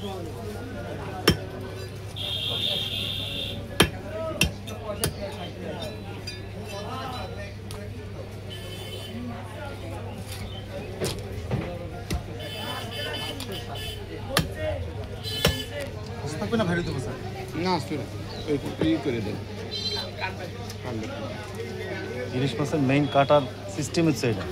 না ভারী দেবো স্যার না আসতে এই করে দেন ইলিশ মাছের মেইন কাটার সিস্টেম হচ্ছে এটা।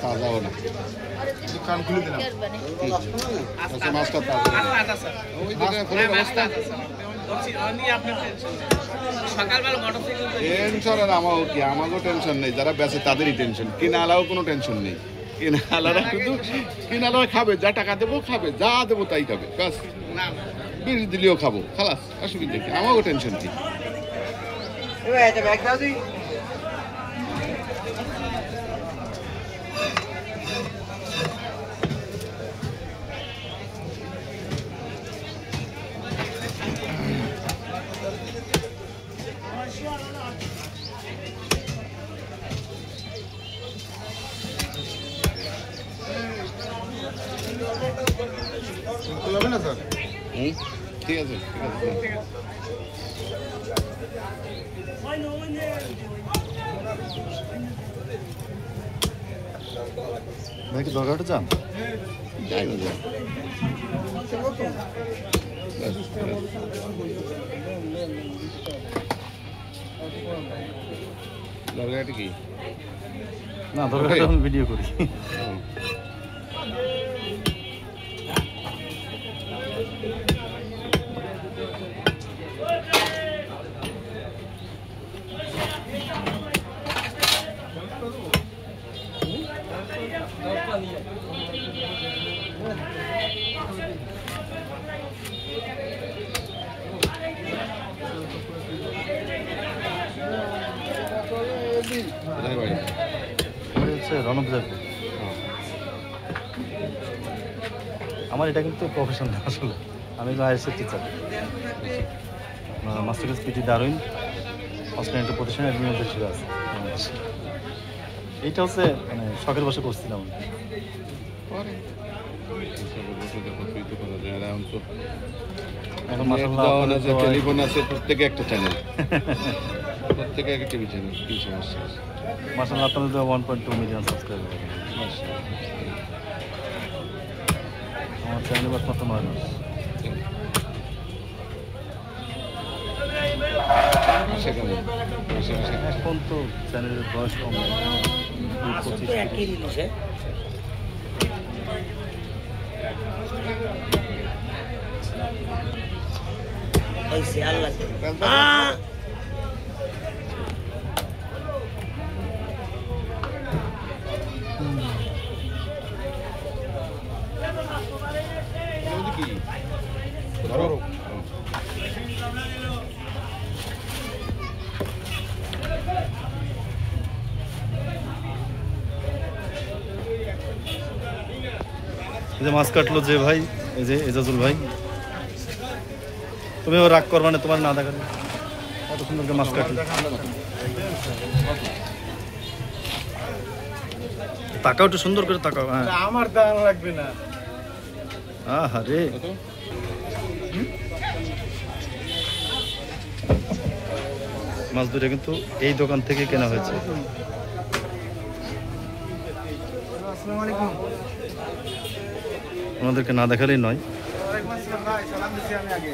তাজাও না কান খুলে দিলাম আচ্ছা মাছটা তাজা ওই জায়গায় ফেলে ব্যবস্থা টেনশন আর আমারও কি আমারও টেনশন নেই যারা বেচে তাদেরই টেনশন কিনালাও কোনো টেনশন নেই কিনালারা শুধু কিনালারা খাবে যা টাকা দেবো খাবে যা দেবো তাই খাবে ব্যাস বিষ দিলেও খাবো খালাস অসুবিধা কি আমারও টেনশন কি হবে না স্যার ঠিক আছে ঠিক আছে ভাই কি দরকারটা যান যাই না যাই দরকারটা কি না দরকারটা আমি ভিডিও করি রনক যাবে আমার এটা কিন্তু প্রফেশন না আসলে আমি ISA teacher master class PT Darwin Australian প্রতিষ্ঠানে অ্যাডমিনিস্ট্রেটর আছে এইটা হচ্ছে মানে শখের বসে করছিলাম এখন মাশাআল্লাহ টেলিফোন আছে প্রত্যেকে একটা চ্যানেল প্রত্যেকে একটা টিভি চ্যানেল কি সমস্যা আছে মাশাআল্লাহ আপনাদের 1.2 মিলিয়ন সাবস্ক্রাইবার আমার চ্যানেল মাত্র 9 মাস এখন তো চ্যানেলের বয়স কম 25 যে মাছ কাটলো যে ভাই এই যে এজাজুল ভাই তুমিও রাগ করবা না তোমার না দেখালে এত সুন্দর করে মাছ কাটলো তাকাও একটু সুন্দর করে তাকাও হ্যাঁ আমার দাম লাগবে না আরে মাছ দুটো কিন্তু এই দোকান থেকে কেনা হয়েছে আসসালামু আলাইকুম ওনাদেরকে না দেখালেই নয় ওয়ালাইকুম আসসালাম ভাই সালাম দিছি আমি আগে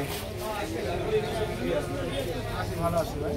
ভালো আছি ভাই